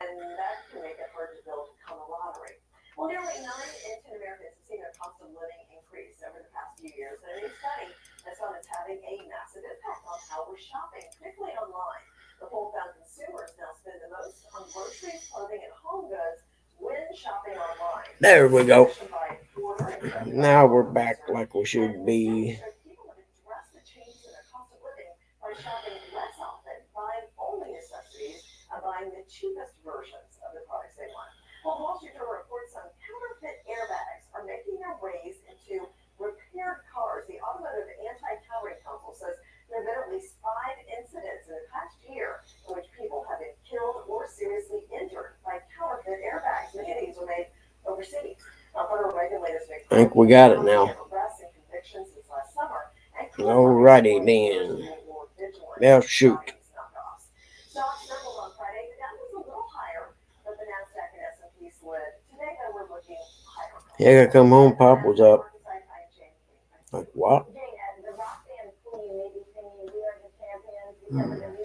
and that can make it hard to build camaraderie. Well, nearly 9 in 10 Americans have seen their cost of living increase over the past few years, and a new study has found it's having a massive impact on how we're shopping, particularly online. The poll found consumers now spend the most on groceries, clothing, and home goods when shopping online. There we go. Commission by Porter and Traffic Now we're Research back like we should and the study be. showed people have addressed the changes in their cost of living by shopping less often, buying only necessities, and buying the cheapest versions of the products they want. Well, the Wall Street Journal reports some counterfeit airbags are making their ways into repaired cars. The Automotive Anti-Countering Council says there have been at least 5 incidents in the past year in which people have been killed or seriously injured by counterfeit airbags. Many of these are made overseas. Now, federal regulators make I think we got it now. arrests and convictions since last summer, and Alrighty then. more vigilant Well, shoot. buying knockoffs. Stocks stumbled on Friday. The Dow was a little higher, but the Nasdaq and S&P slid. Today, though, we're looking higher. Yeah, I come home, Pop was up. Like what?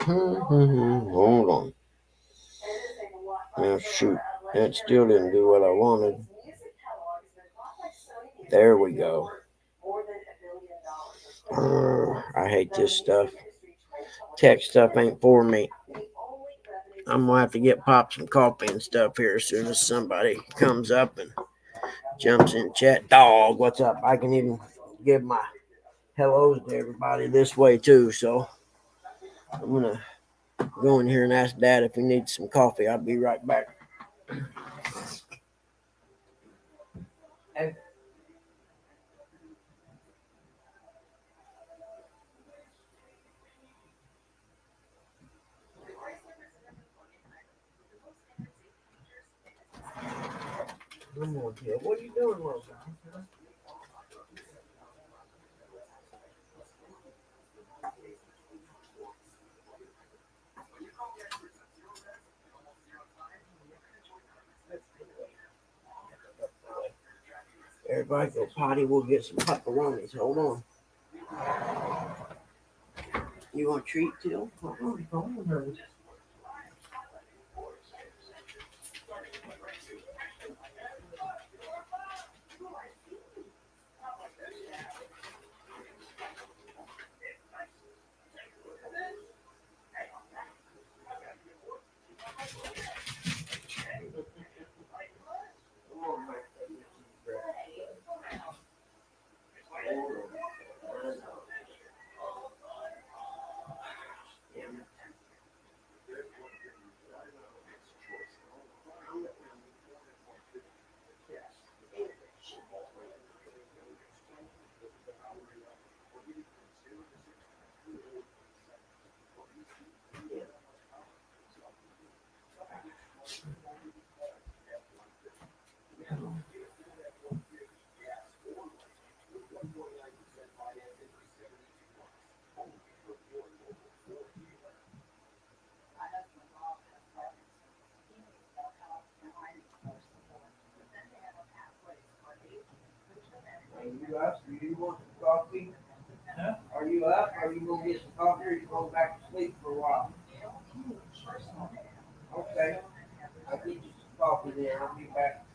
Hold on. Now shoot, that still didn't do what I wanted. There we go. I hate this stuff. Tech stuff ain't for me. I'm gonna have to get Pop some coffee and stuff here as soon as somebody comes up and jumps in chat. Dog, what's up? I can even give my hellos to everybody this way too. So I'm gonna go in here and ask Dad if he needs some coffee. I'll be right back. Come on, Jill. What are you doing, little guy? Everybody go potty. We'll get some pepperonis. Hold on. You want a treat, Jill? Hold on. Are you up? Do you want some coffee? Huh? Are you up? Are you gonna get some coffee, or are you going back to sleep for a while? Okay. I'll get you some coffee then. I'll be back.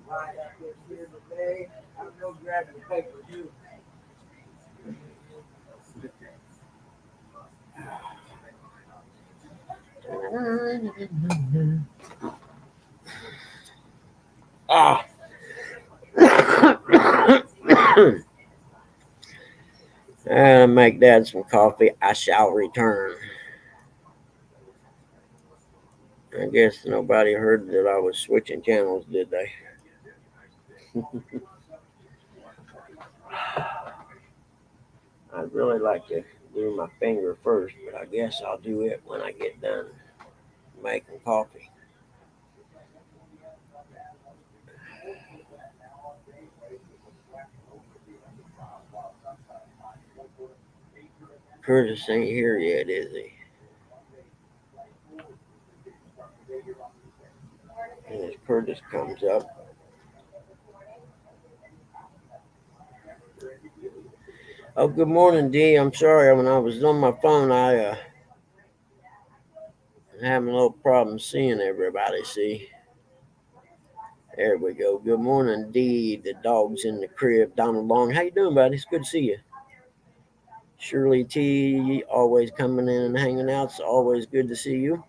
Right up here today. I'm gonna grab the paper too. Ah. And make Dad some coffee. I shall return. I guess nobody heard that I was switching channels, did they? I'd really like to do my finger first, but I guess I'll do it when I get done making coffee. Curtis ain't here yet, is he? And as Curtis comes up, Oh, good morning, D. I'm sorry when I was on my phone, I having a little problem seeing everybody. See, there we go. Good morning, D. The dog's in the crib. Donald Long, how you doing, buddy? It's good to see you. Shirley T. Always coming in and hanging out. It's always good to see you.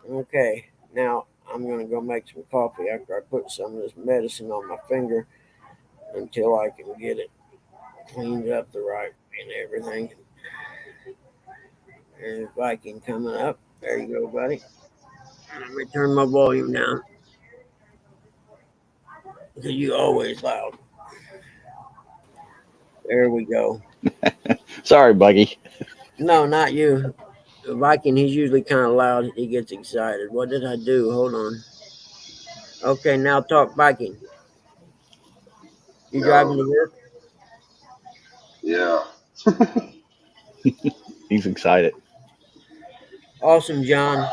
Okay, now I'm gonna go make some coffee after I put some of this medicine on my finger until I can get it cleaned up the right way and everything. There's Viking coming up. There you go, buddy. Let me turn my volume down because you always loud. There we go. Sorry, Buggy. No, not you. The Viking, he's usually kind of loud. He gets excited. What did I do? Hold on. Okay, now talk Viking. You driving Yo, to work? yeah. He's excited. Awesome, John.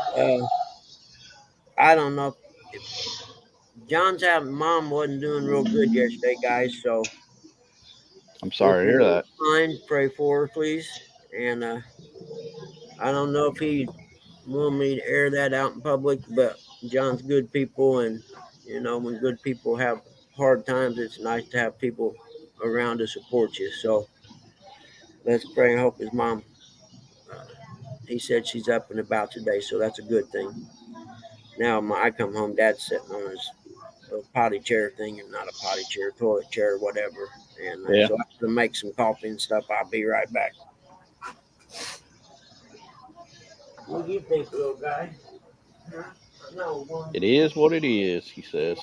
I don't know. John's mom wasn't doing real good yesterday, guys. So I'm if sorry to you hear don't that. mind, pray for her, please. And I don't know if he want me to air that out in public, but John's good people, and when good people have hard times, it's nice to have people around to support you. So let's pray and hope his mom. Uh, he said she's up and about today, so that's a good thing. Now I come home, Dad's sitting on his little potty chair thing, and not a potty chair, toilet chair, whatever. And Yeah, so I'm gonna make some coffee and stuff. I'll be right back. What do you think, little guy? No one. it is what it is, he says.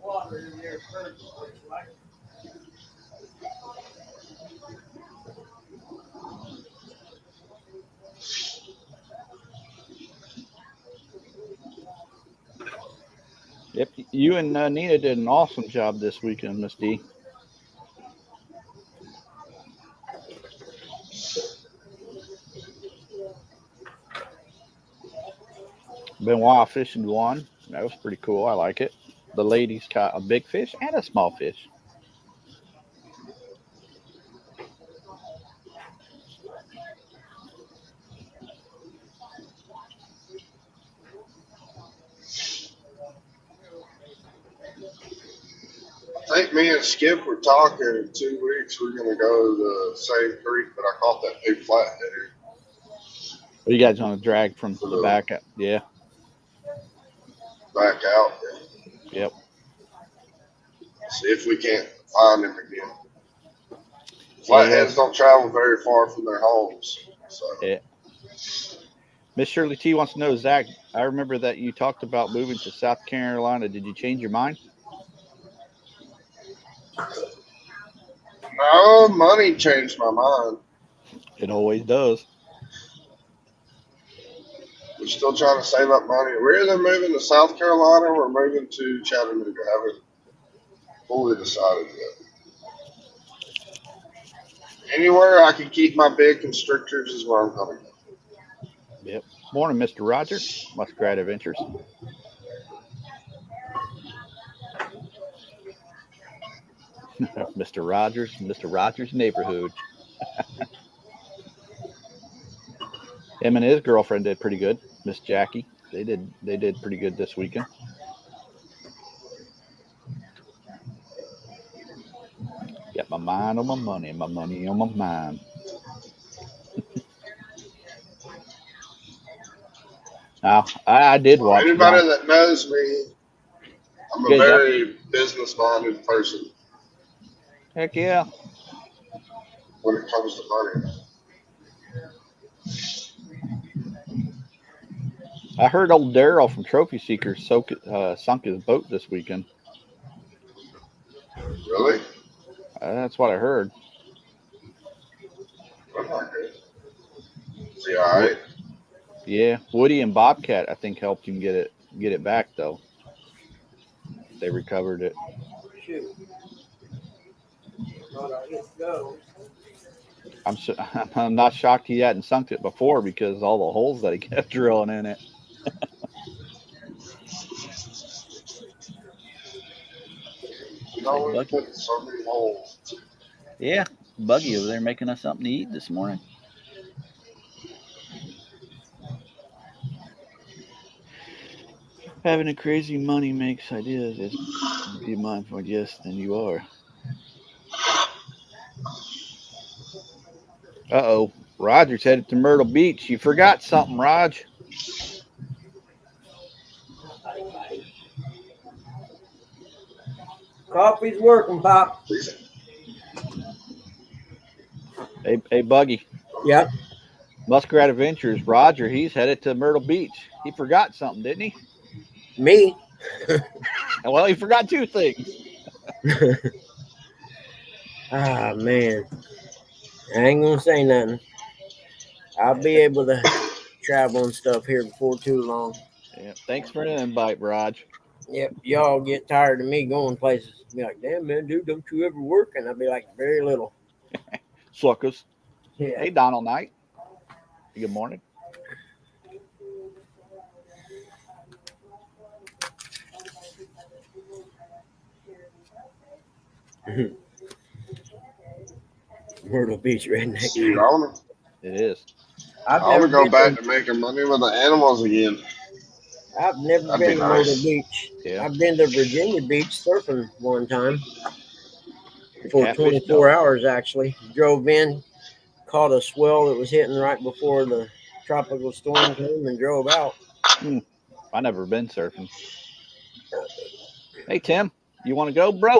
Water in there first before you like. Yep, you and Nina did an awesome job this weekend, Miss D. Been wild fishing one. That was pretty cool. I like it. The ladies caught a big fish and a small fish. I think me and Skip were talking in 2 weeks. We're going to go to the same creek, but I caught that big flatheader Are you guys on a drag from for the the back? Yeah. back out. Yep. See if we can't find him again. Yeah. Flatheads don't travel very far from their homes. So Yeah. Miss Shirley T wants to know, Zach, I remember that you talked about moving to South Carolina. Did you change your mind? no, money changed my mind. It always does. We're still trying to save up money. We're either moving to South Carolina or we're moving to Chattanooga. I haven't fully decided yet. Anywhere I can keep my big constrictors is where I'm going to go. Yep. Morning, Mr. Roger. Muskrat Adventures. Mr. Rogers' neighborhood. Him and his girlfriend did pretty good. Miss Jackie. They did pretty good this weekend. Got my mind on my money on my mind. Now, I did For watch John. anybody that knows me, I'm a Good, Zach. very business-minded person Heck yeah. when it comes to money. I heard old Daryl from Trophy Seekers sunk his boat this weekend. Really? That's what I heard. I'm not good. Is he all right? Yeah, Woody and Bobcat, I think, helped him get it back though. They recovered it. Shoot. Thought I hit go. I'm not shocked he hadn't sunk it before because all the holes that he kept drilling in it. You always put so many holes. Yeah, Buggy over there making us something to eat this morning. Having a crazy money makes ideas. It's be mindful, yes, then you are. Uh-oh. Roger's headed to Myrtle Beach. You forgot something, Raj. Coffee's working, Pop. Hey, Buggy. Yep. Muskrat Adventures. Roger, he's headed to Myrtle Beach. He forgot something, didn't he? Me. Well, he forgot two things. Ah, man. I ain't gonna say nothing. I'll be able to travel and stuff here before too long. Yeah, thanks for the invite, Raj. Yep, y'all get tired of me going places. Be like, damn, man, dude, don't you ever work? And I'll be like, very little. Suckers. Yeah. Hey, Donald Knight. Good morning. Myrtle Beach redneck. Shoot, I wanna I've never go been back to, to making money with the animals again. I've never That'd been be to Myrtle nice. Beach. Yeah. I've been to Virginia Beach surfing one time for Catfish 24 dog. hours, actually. Drove in, caught a swell that was hitting right before the tropical storm came and drove out. I never been surfing. Hey, Tim, you want to go, bro?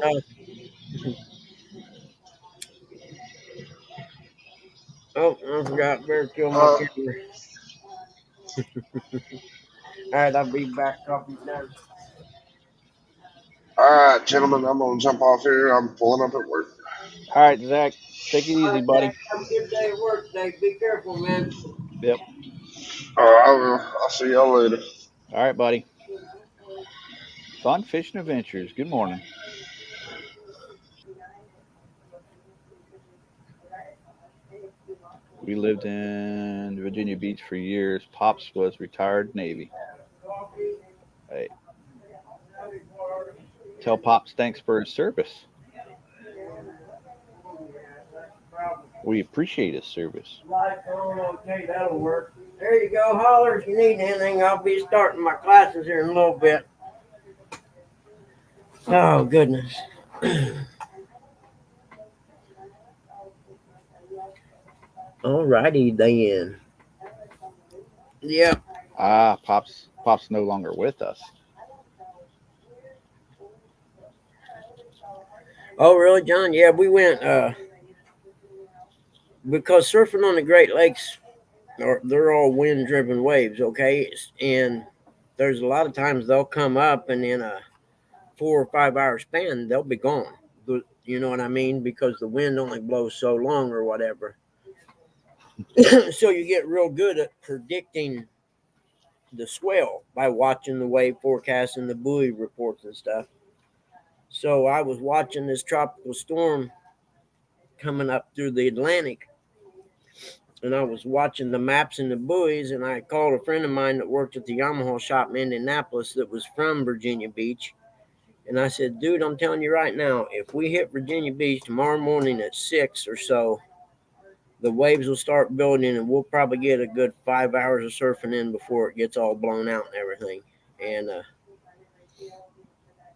Oh, I forgot. Better kill my camera. All right, I'll be back. Coffee's done. All right, gentlemen, I'm gonna jump off here. I'm pulling up at work. All right, Zach, take it easy, buddy. Have a good day at work today. Be careful, man. Yep. All right, I will. I'll see y'all later. All right, buddy. Fun fishing adventures. Good morning. We lived in Virginia Beach for years. Pops was retired Navy. Hey. Tell Pops thanks for his service. We appreciate his service. Okay, that'll work. There you go. Holler if you need anything. I'll be starting my classes here in a little bit. Oh, goodness. All righty then. Yep. Pop's no longer with us. Oh, really, John? Yeah, we went because surfing on the Great Lakes, they're all wind-driven waves, okay? And there's a lot of times they'll come up and in a 4 or 5 hour span, they'll be gone. You know what I mean? Because the wind only blows so long or whatever. So you get real good at predicting the swell by watching the wave forecast and the buoy reports and stuff. So I was watching this tropical storm coming up through the Atlantic, and I was watching the maps and the buoys, and I called a friend of mine that worked at the Yamaha shop in Indianapolis that was from Virginia Beach. And I said, dude, I'm telling you right now, if we hit Virginia Beach tomorrow morning at 6 or so, the waves will start building, and we'll probably get a good 5 hours of surfing in before it gets all blown out and everything. And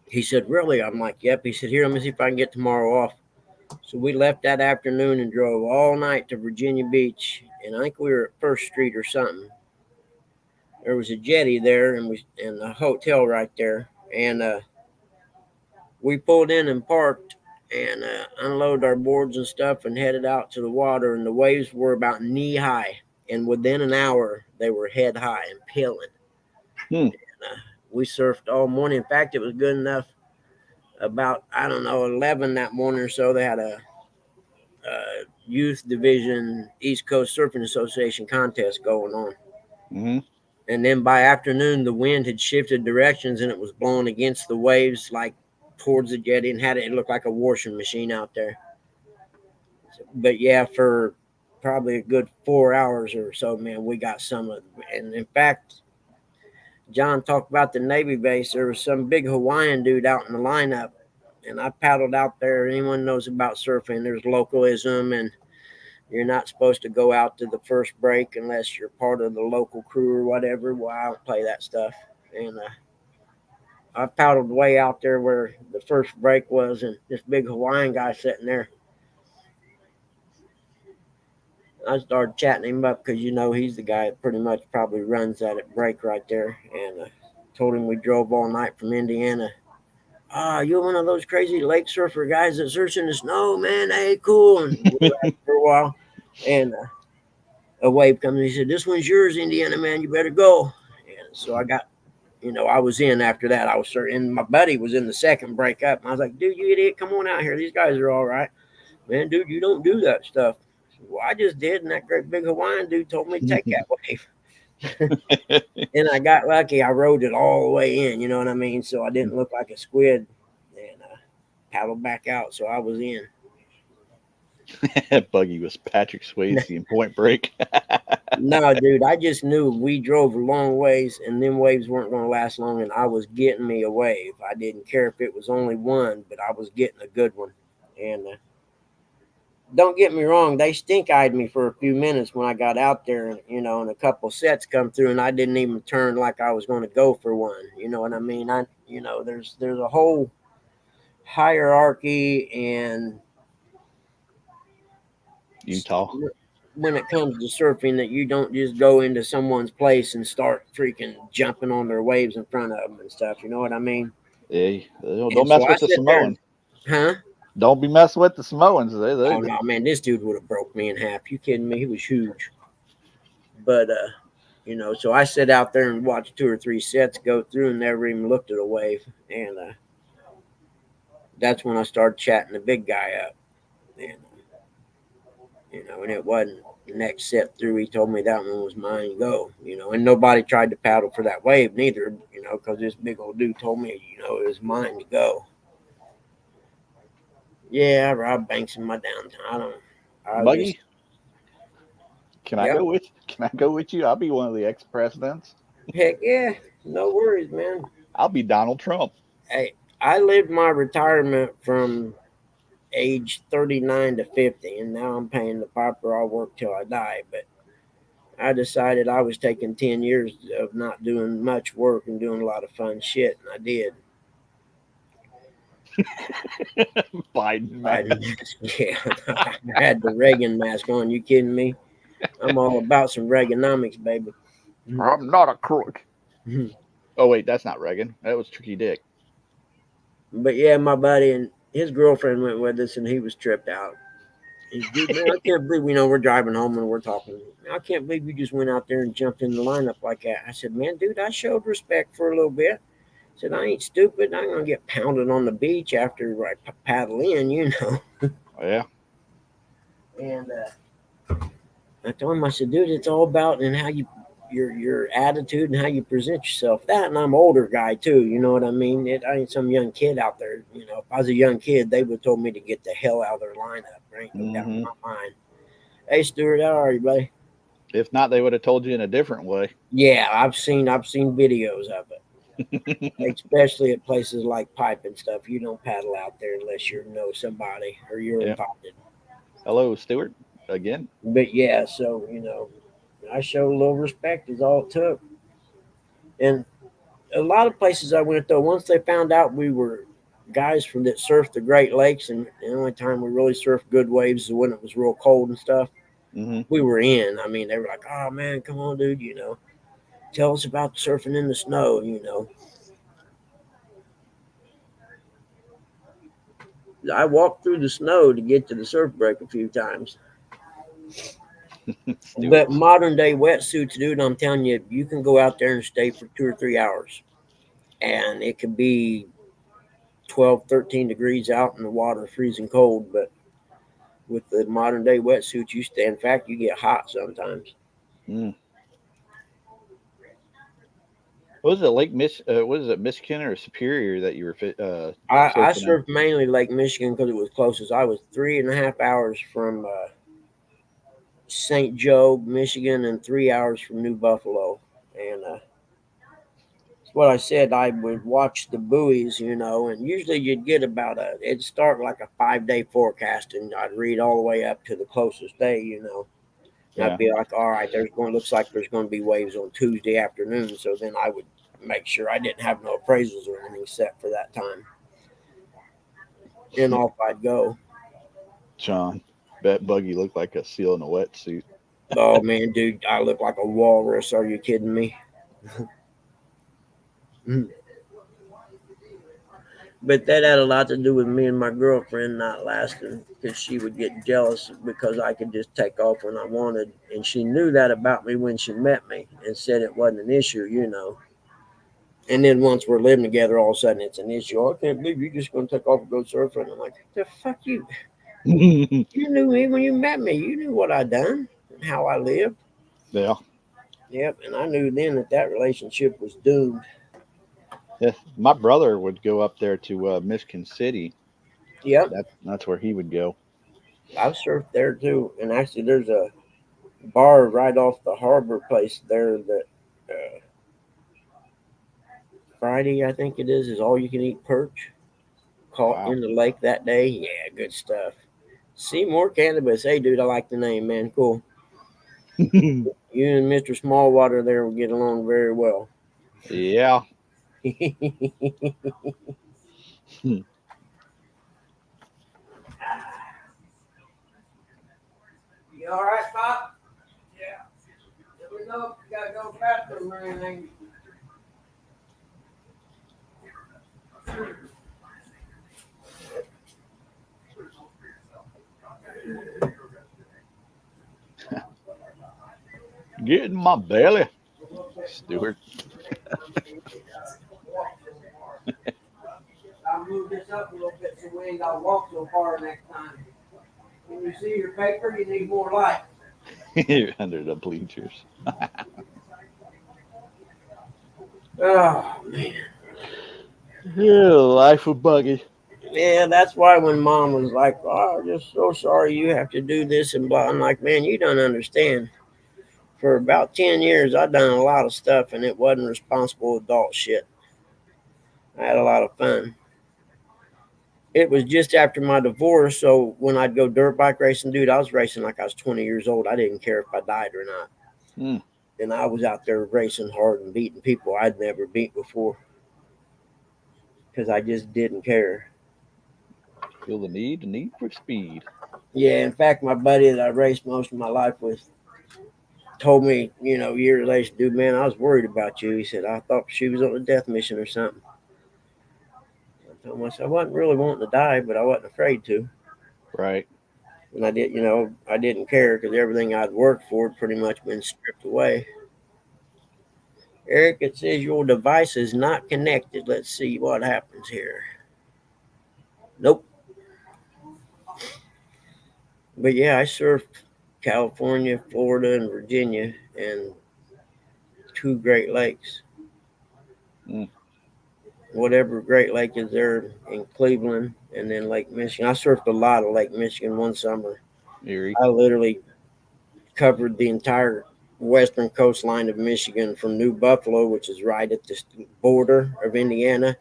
he said, really? I'm like, yep. He said, here, let me see if I can get tomorrow off. So we left that afternoon and drove all night to Virginia Beach. And I think we were at First Street or something. There was a jetty there and a hotel right there. And we pulled in and parked and unloaded our boards and stuff and headed out to the water. And the waves were about knee high. And within an hour, they were head high and peeling. And, we surfed all morning. In fact, it was good enough. About, 11 that morning or so, they had a youth division East Coast Surfing Association contest going on. Mm-hmm. And then by afternoon, the wind had shifted directions and it was blowing against the waves, like towards the jetty, and it looked like a washing machine out there. But yeah, for probably a good 4 hours or so, man, we got some of it. And in fact, John talked about the Navy base. There was some big Hawaiian dude out in the lineup and I paddled out there. Anyone knows about surfing, there's localism, and you're not supposed to go out to the first break unless you're part of the local crew or whatever. Well, I don't play that stuff. And I paddled way out there where the first break was, and this big Hawaiian guy sitting there. I started chatting him up because, he's the guy that pretty much probably runs that break right there. And told him we drove all night from Indiana. You're one of those crazy lake surfer guys that surfs in the snow, man. Hey, cool. And we were out for a while. And a wave comes and he said, "This one's yours, Indiana, man. You better go." And so I got, I was in after that. I was certain, and my buddy was in the second break up. And I was like, "Dude, you idiot, come on out here. These guys are all right." "Man, dude, you don't do that stuff." "Well, I just did, and that great big Hawaiian dude told me to take that wave." And I got lucky. I rode it all the way in, you know what I mean? So I didn't look like a squid, and paddled back out. So I was in. Buggy was Patrick Swayze in Point Break. No, dude, I just knew we drove a long ways, and them waves weren't going to last long, and I was getting me a wave. I didn't care if it was only one, but I was getting a good one. And don't get me wrong, they stink-eyed me for a few minutes when I got out there, and a couple sets come through, and I didn't even turn like I was going to go for one. You know what I mean? There's a whole hierarchy and Utah. when it comes to surfing, that you don't just go into someone's place and start freaking jumping on their waves in front of them and stuff. You know what I mean? Yeah, don't mess with the Samoans. Huh? Don't be messing with the Samoans. Oh no, man, this dude would have broke me in half. You kidding me? He was huge. But so I sat out there and watched 2 or 3 sets go through and never even looked at a wave. And that's when I started chatting the big guy up. And and it wasn't the next set through. He told me that one was mine to go. And nobody tried to paddle for that wave neither. Because this big old dude told me, it was mine to go. Yeah, I robbed banks in my downtime. Buggy, can I go with you? I'll be one of the ex-presidents. Heck yeah, no worries, man. I'll be Donald Trump. Hey, I lived my retirement from age 39 to 50, and now I'm paying the piper. I'll work till I die. But I decided I was taking 10 years of not doing much work and doing a lot of fun shit, and I did. Biden mask. Yeah, I had the Reagan mask on. You kidding me? I'm all about some Reaganomics, baby. I'm not a crook. Oh wait, that's not Reagan. That was Tricky Dick. But yeah, my buddy and his girlfriend went with us, and he was tripped out. He's, "Dude, man, I can't believe we're driving home and we're talking. I can't believe you just went out there and jumped in the lineup like that." I said, "Man, dude, I showed respect for a little bit." I said, "I ain't stupid. I'm gonna get pounded on the beach after I paddle in, Yeah. And I told him, I said, "Dude, it's all about and how you your attitude and how you present yourself." That, and I'm an older guy too. You know what I mean? I ain't some young kid out there. If I was a young kid, they would have told me to get the hell out of their lineup. There ain't no doubt in my mind. Hey, Stuart, how are you, buddy? If not, they would have told you in a different way. Yeah, I've seen videos of it. Especially at places like Pipe and stuff. You don't paddle out there unless you know somebody or you're invited. Hello, Stuart, again. But yeah, so I showed a little respect is all it took. And a lot of places I went though, once they found out we were guys that surfed the Great Lakes, and the only time we really surfed good waves is when it was real cold and stuff. We were in. I mean, they were like, "Oh man, come on, dude, tell us about surfing in the snow, I walked through the snow to get to the surf break a few times. But modern day wetsuits, dude, I'm telling you, you can go out there and stay for 2 or 3 hours. And it could be 12, 13 degrees out in the water, freezing cold. But with the modern day wetsuits, you stay. In fact, you get hot sometimes. What was it, what is it, Michigan or Superior that you were I surfed mainly Lake Michigan because it was closest. I was 3.5 hours from St. Joe, Michigan, and 3 hours from New Buffalo. And what I said. I would watch the buoys, you know, and usually you'd get it'd start like a 5-day forecast, and I'd read all the way up to the closest day, you know. And Yeah. I'd be like, all right, looks like there's going to be waves on Tuesday afternoon. So then I would make sure I didn't have no appraisals or anything set for that time. And off I'd go. John, that buggy looked like a seal in a wetsuit. Oh man, dude, I look like a walrus. Are you kidding me? But that had a lot to do with me and my girlfriend not lasting, because she would get jealous because I could just take off when I wanted. And she knew that about me when she met me and said it wasn't an issue, you know. And then once we're living together, all of a sudden it's an issue. Oh, I can't believe you're just going to take off and go surfing. And I'm like, the fuck you? You knew me when you met me. You knew what I done and how I lived. Yeah. Yep. And I knew then that relationship was doomed. Yeah. My brother would go up there to Michigan City. Yep. That's where he would go. I've surfed there too. And actually, there's a bar right off the harbor place there that Friday, I think it is all you can eat perch caught in the lake that day. Yeah, good stuff. Seymour Cannabis. Hey, dude, I like the name, man. Cool. You and Mr. Smallwater there will get along very well. Yeah. You all right, Pop? Yeah. Let me know if you got to go to the bathroom or anything. Get in my belly, Stuart. I'll move this up a little bit so we ain't got to walk so far next time. When you see your paper, you need more light. Under the bleachers. Oh, man. Yeah, life of buggy. Yeah, that's why when Mom was like, oh, I'm just so sorry you have to do this and blah, I'm like, man, you don't understand. For about 10 years, I've done a lot of stuff, and it wasn't responsible adult shit. I had a lot of fun. It was just after my divorce, so when I'd go dirt bike racing, dude, I was racing like I was 20 years old. I didn't care if I died or not. And I was out there racing hard and beating people I'd never beat before because I just didn't care. Feel the need for speed. Yeah, in fact, my buddy that I raced most of my life with told me, you know, years later, dude, man, I was worried about you. He said, I thought she was on a death mission or something. I told myself I wasn't really wanting to die, but I wasn't afraid to. Right. And I did, you know, I didn't care because everything I'd worked for had pretty much been stripped away. Eric, it says your device is not connected. Let's see what happens here. Nope. But yeah, I surfed California, Florida, and Virginia, and 2 Great Lakes. Whatever Great Lake is there in Cleveland, and then Lake Michigan. I surfed a lot of Lake Michigan one summer. Erie. I literally covered the entire western coastline of Michigan from New Buffalo, which is right at the border of Indiana,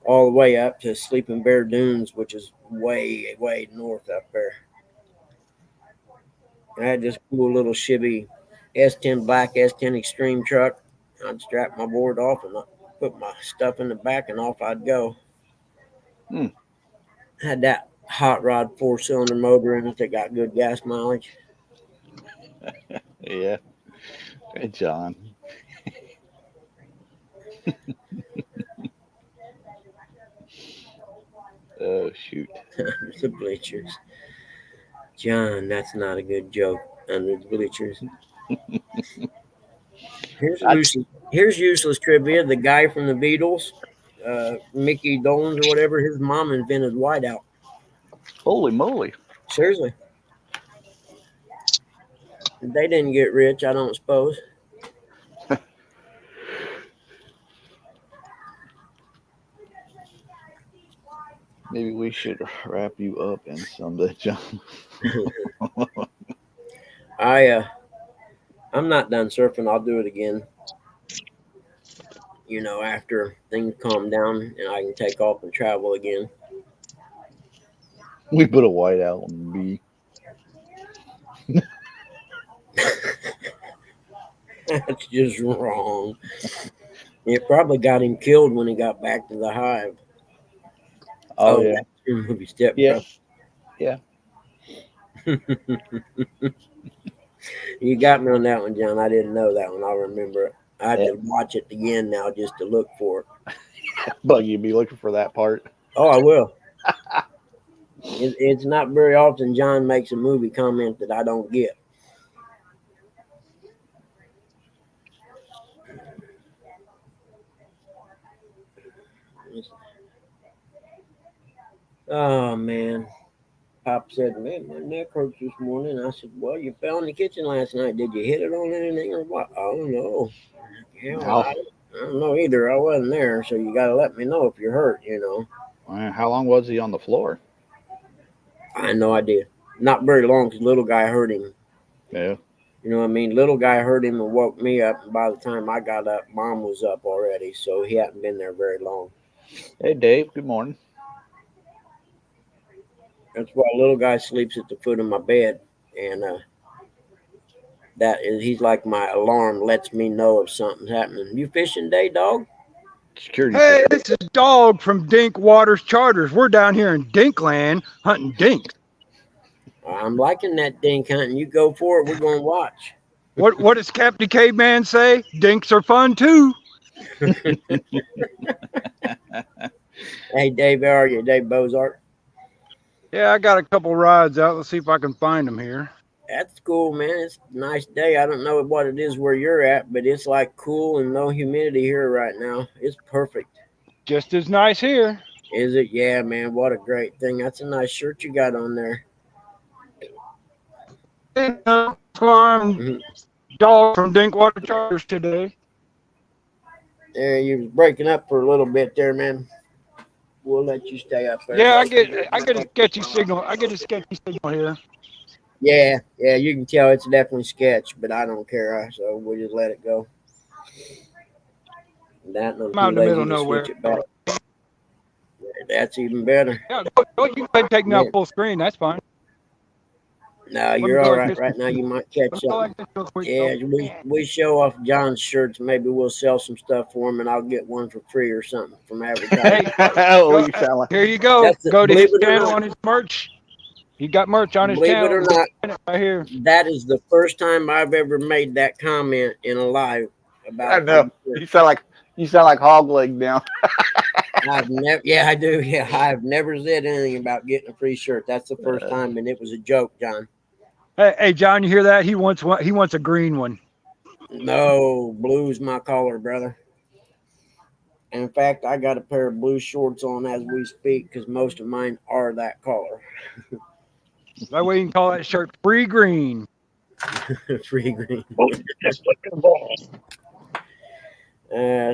all the way up to Sleeping Bear Dunes, which is way, way north up there. I had this cool little Chevy S10 black S10 Extreme truck. I'd strap my board off and put my stuff in the back, and off I'd go. Had that hot rod 4-cylinder motor in it that got good gas mileage. Yeah. Hey, John. Oh, shoot. The bleachers. John, that's not a good joke. Under the bleachers. Here's useless trivia. The guy from the Beatles, Mickey Dolenz or whatever, his mom invented whiteout. Holy moly. Seriously. They didn't get rich, I don't suppose. Maybe we should wrap you up in something, John. I'm not done surfing. I'll do it again. you know, after things calm down and I can take off and travel again. We put a white out on B. That's just wrong. It probably got him killed when he got back to the hive. Oh yeah, That's your movie Step yeah, Bro. yeah. You got me on that one, John. I didn't know that one. I'll remember it. I have Yeah. to watch it again now just to look for it. Buggy, be looking for that part. Oh, I will. It's not very often John makes a movie comment that I don't get. Oh man. Pop said, "Man, my neck hurts this morning." I said, "Well, you fell in the kitchen last night. Did you hit it on anything or what?" I don't know. Hell, How I don't know either. I wasn't there, so you got to let me know if you're hurt. You know, how long was he on the floor? I had no idea. Not very long because little guy hurt him. Yeah. You know what I mean? Little guy hurt him and woke me up. And by the time I got up, Mom was up already, so he hadn't been there very long. Hey, Dave. Good morning. That's why little guy sleeps at the foot of my bed, and he's like my alarm, lets me know if something's happening. You fishing day, dog? Security. Hey, this is Dog from Dink Waters Charters. We're down here in Dinkland hunting dinks. I'm liking that dink hunting. You go for it. We're going to watch. What does Captain Caveman say? Dinks are fun too. Hey, Dave, how are you? Dave Bozart. Yeah, I got a couple rides out. Let's see if I can find them here. That's cool, man. It's a nice day. I don't know what it is where you're at, but it's like cool and no humidity here right now. It's perfect. Just as nice here. Is it? Yeah, man. What a great thing. That's a nice shirt you got on there. Farm Mhm. Dog from Dink Water Charters today. Yeah, you was breaking up for a little bit there, man. We'll let you stay up there. Yeah, I get a sketchy signal. I get a sketchy signal here. Yeah, you can tell it's definitely sketch, but I don't care, so we'll just let it go. That and I'm I'm out too in the lazy middle of to nowhere. switch it back. That's even better. Yeah, you can go ahead and take me Yeah. off full screen. That's fine. No, me you're go all like right this. right now. You might catch Let me go something. like this real quick, Yeah, though. we show off John's shirts. Maybe we'll sell some stuff for him, and I'll get one for free or something from advertising. Hey, Oh, you sound like here you go. That's Go to believe his it or channel not. on his merch. He got merch on his Believe it channel. or not, Right here. that is the first time I've ever made that comment in a live I about know. free You sound like hog leg now. shirts. I've never, yeah, I do. Yeah, I've never said anything about getting a free shirt. That's the first time, and it was a joke, John. Hey, John, you hear that? He wants one. He wants a green one. No, blue's my color, brother. In fact, I got a pair of blue shorts on as we speak because most of mine are that color. That way you can call that shirt free green. Free green.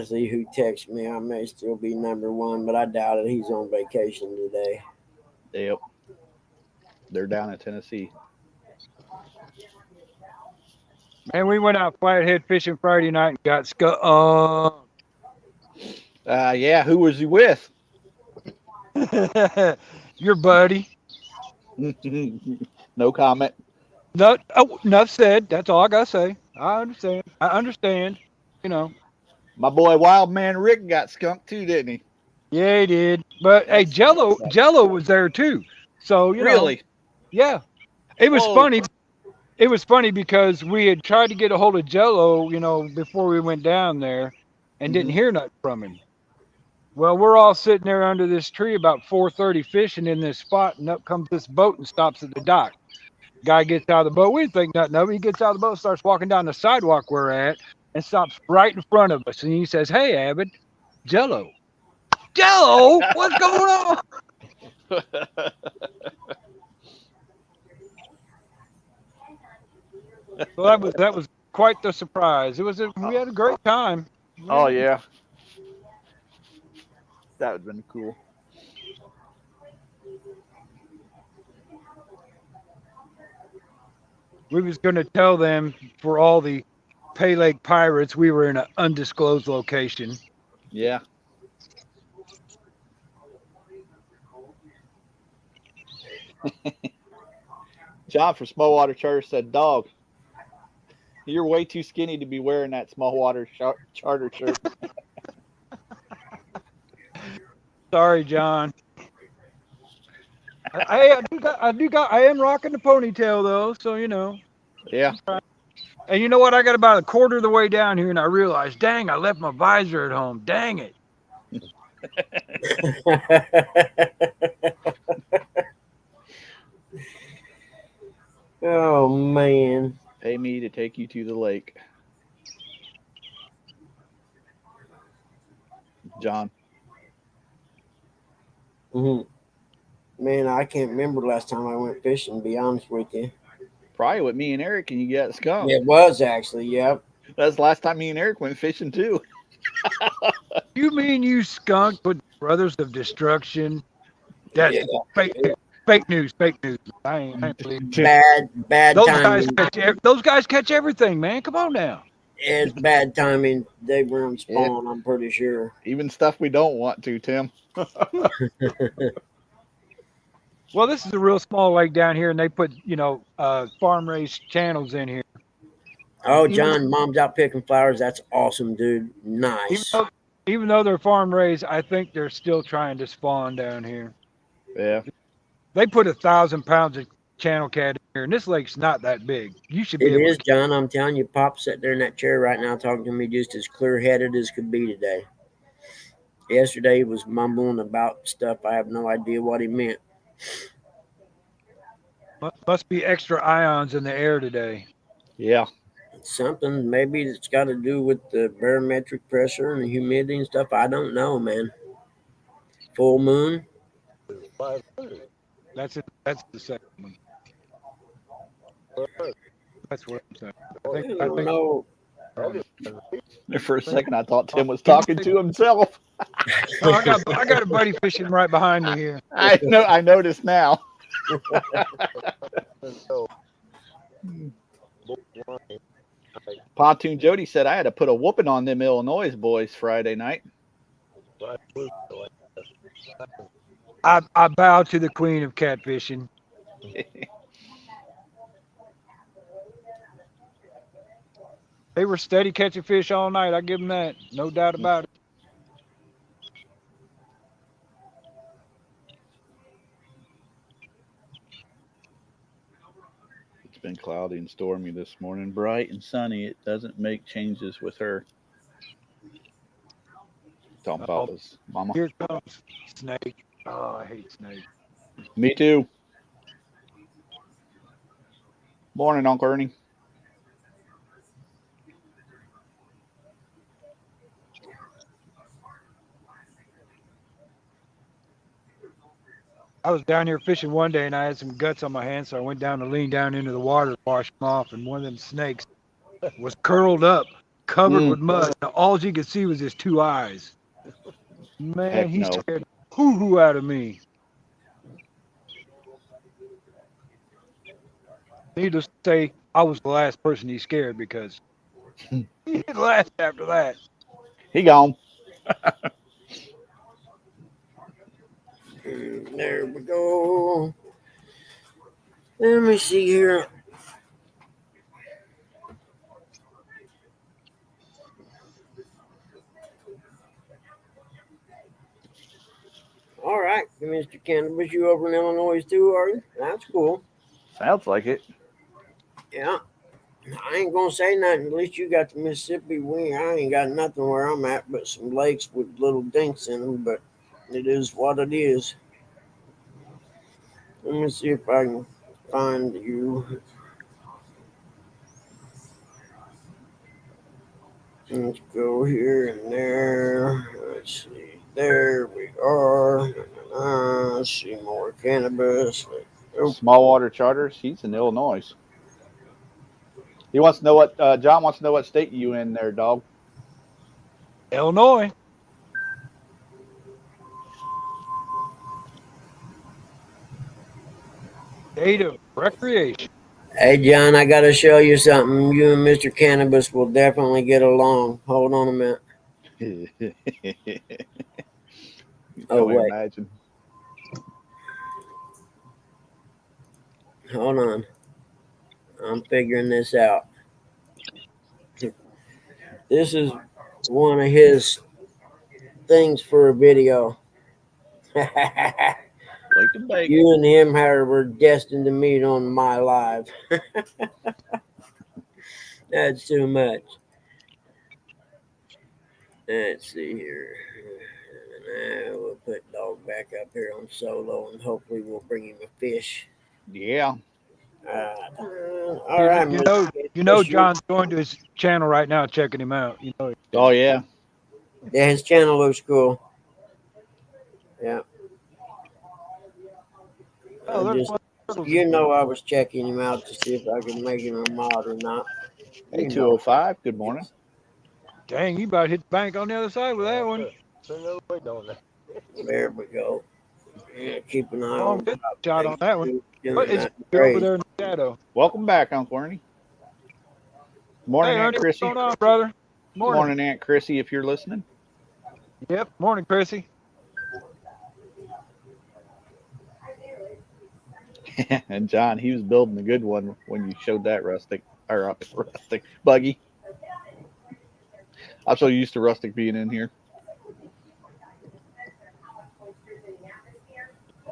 See who texts me. I may still be number one, but I doubt it. He's on vacation today. Yep. They're down in Tennessee. Man, we went out flathead fishing Friday night and got skunked. Yeah. Who was he with? Your buddy. No comment. Enough said. That's all I gotta say. I understand. You know. My boy Wild Man Rick got skunked too, didn't he? Yeah, he did. But hey, Jello was there too. So you know. Really? Yeah. It was Whoa. funny. It was funny because we had tried to get a hold of Jello, you know, before we went down there, and didn't hear nothing from him. Well, we're all sitting there under this tree about 4:30 fishing in this spot, and up comes this boat and stops at the dock. Guy gets out of the boat. We didn't think nothing of it. He gets out of the boat, starts walking down the sidewalk we're at, and stops right in front of us. And he says, "Hey, Abbott, Jello, what's going on?" So that was quite the surprise. We had a great time. Oh yeah. That would have been cool. We was going to tell them for all the Pay Lake Pirates we were in an undisclosed location. Yeah. John from Small Water Charter said, "Dog, you're way too skinny to be wearing that Small Water Charter shirt." Sorry, John. I am rocking the ponytail though, so you know. Yeah. And you know what? I got about a quarter of the way down here, and I realized, dang, I left my visor at home. Dang it! Oh man. Pay me to take you to the lake. John. Mhm. Man, I can't remember the last time I went fishing, to be honest with you. Probably with me and Eric, and you got skunk. It was actually, yep. That's the last time me and Eric went fishing too. You mean you skunked with Brothers of Destruction? That's Yeah. fake news. I ain't believing. Bad Those timing. those guys catch everything, man. Come on now. It's bad timing. They were on spawn, I'm pretty sure. Even stuff we don't want to, Tim. Well, this is a real small lake down here, and they put farm raised channels in here. Oh, John, mom's out picking flowers. That's awesome, dude. Even Nice. though they're farm raised, I think they're still trying to spawn down here. Yeah. They put 1,000 pounds of channel cat in here, and this lake's not that big. You should be It able is, John. I'm telling you, Pop's sitting there in that chair right now talking to me just as clear-headed as could be today. Yesterday he was mumbling about stuff. I have no idea what he meant. Must be extra ions in the air today. Yeah. Something maybe it's got to do with the barometric pressure and the humidity and stuff. I don't know, man. Full moon. That's it. That's the second one. That's what I'm saying. I don't know. For a second, I thought Tim was talking to himself. Oh, I got a buddy fishing right behind me here. I know. I noticed now. Pontoon Jody said I had to put a whooping on them Illinois boys Friday night. I bow to the queen of catfishing. They were steady catching fish all night. I give them that. No doubt about it. It's been cloudy and stormy this morning. Bright and sunny. It doesn't make changes with her. Talking about this, Mama. Here comes snake. Oh, I hate snakes. Me too. Morning, Uncle Ernie. I was down here fishing one day and I had some guts on my hands, so I went down to lean down into the water to wash them off, and one of them snakes was curled up, covered with mud. And all you could see was his two eyes. Man, Heck he no. scared the hoo-hoo out of me. Needless to say, I was the last person he scared because he didn't last after that. He gone. There we go. Let me see here. All right, Mr. Cannabis, you over in Illinois too, are you? That's cool. Sounds like it. Yeah. I ain't gonna say nothing. At least you got the Mississippi wing. I ain't got nothing where I'm at but some lakes with little dinks in them, but it is what it is. Let me see if I can find you. Let's go here and there. Let's see. There we are. See more cannabis. Small Water Charters. He's in Illinois. He wants to know what John wants to know what state you in there, dog. Illinois. State of recreation. Hey, John, I got to show you something. You and Mr. Cannabis will definitely get along. Hold on a minute. You can Oh, only wait. imagine. Hold on. I'm figuring this out. This is one of his things for a video. Wake and bake. You and him, however, were destined to meet on my live. That's too much. Let's see here. We'll put dog back up here on solo, and hopefully we'll bring him a fish. Yeah. All right, You know, John's going to his channel right now, checking him out. You know, Oh yeah. Yeah, his channel looks cool. Yeah. oh, I there's just, one. of those. you know, I was checking him out to see if I could make him a mod or not. Hey, You know. 205. Good morning. Dang, you about hit the bank on the other side with that one. There we go. Yeah, keep an eye Oh, on good shot on that one. doing What is that it over trade. there in the shadow? Welcome back, Uncle Ernie. Morning, Hey, Aunt Ernie, what's Chrissy. going on, brother? Morning. Morning, Aunt Chrissy, if you're listening. Yep. Morning, Chrissy. And John, he was building a good one when you showed that rustic buggy. I'm so used to rustic being in here.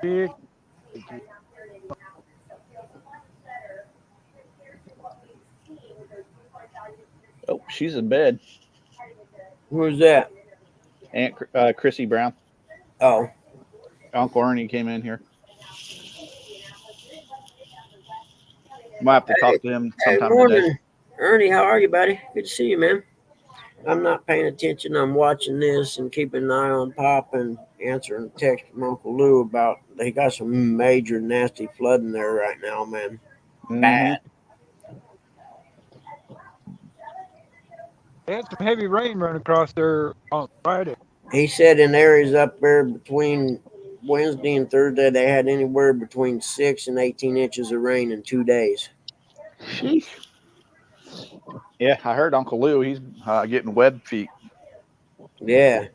Big. Oh, she's in bed. Who's that? Aunt Chrissy Brown. Oh, Uncle Ernie came in here. Might have to talk to him hey, sometime morning, today. Ernie. How are you, buddy? Good to see you, man. I'm not paying attention. I'm watching this and keeping an eye on Pop and answering a text from Uncle Lou about they got some major nasty flooding there right now, man. Bad. They had some heavy rain running across there on Friday. He said in areas up there between Wednesday and Thursday they had anywhere between 6 and 18 inches of rain in 2 days. Sheesh. Yeah, I heard Uncle Lou. He's getting web feet. Yeah.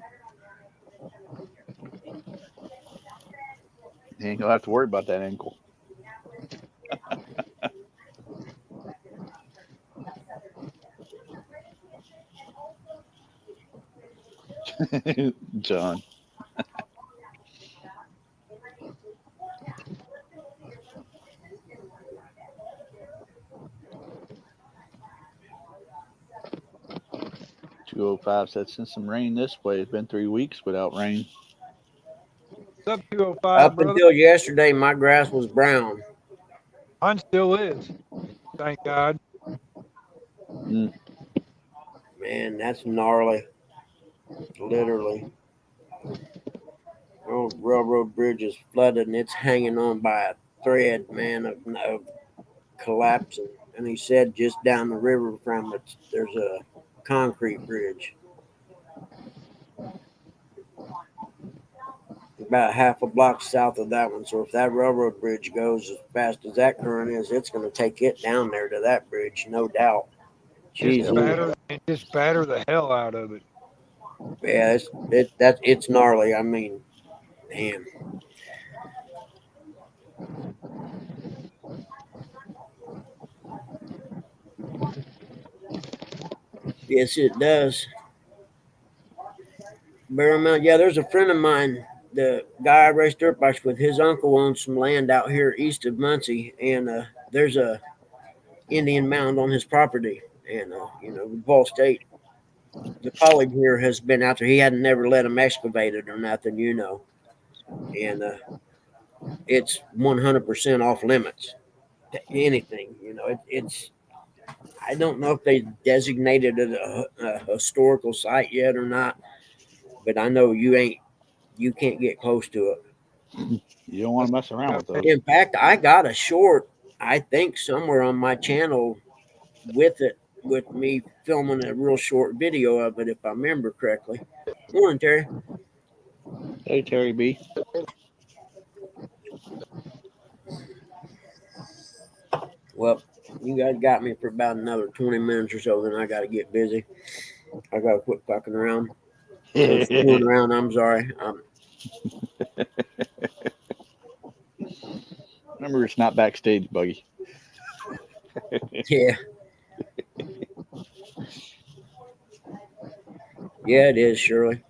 He ain't gonna have to worry about that ankle. John. $205 said since some rain this way, it's been 3 weeks without rain. What's up, 205, Up brother? until yesterday, my grass was brown. Mine still is. Thank God. Man, that's gnarly. Literally. Old railroad bridge is flooded and it's hanging on by a thread, man, of collapsing. And he said just down the river from it, there's a concrete bridge. About half a block south of that one. So if that railroad bridge goes as fast as that current is, it's going to take it down there to that bridge, no doubt. Just Jeez. batter the hell out of it. Yeah, it's gnarly. I mean, damn. Yes, it does. Bear Mountain. Yeah, there's a friend of mine, the guy I raced dirt bikes with. His uncle owns some land out here east of Muncie, and there's a Indian mound on his property. And Ball State, the college here has been out there. He hadn't never let him excavate it or nothing, and it's 100% off limits to anything. It's. I don't know if they designated it a historical site yet or not, but I know you can't get close to it. You don't want to mess around with those. In fact, I got a short, I think somewhere on my channel with me filming a real short video of it, if I remember correctly. Morning, Terry. Hey, Terry B. Well, you guys got me for about another 20 minutes or so, then I got to get busy. I got to quit fucking around. I was fooling around. I'm sorry. Remember, it's not backstage, Buggy. Yeah. Yeah, it is, Shirley.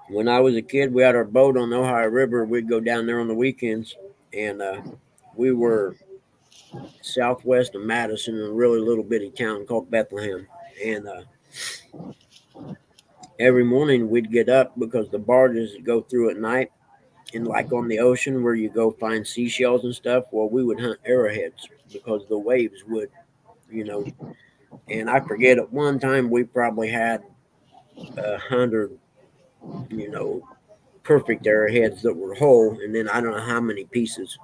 When I was a kid, we had our boat on the Ohio River. We'd go down there on the weekends, and we were southwest of Madison in a really little bitty town called Bethlehem. And every morning we'd get up because the barges go through at night, and like on the ocean where you go find seashells and stuff. Well, we would hunt arrowheads because the waves would, you know. And I forget at one time we probably had 100, you know, perfect arrowheads that were whole, and then I don't know how many pieces,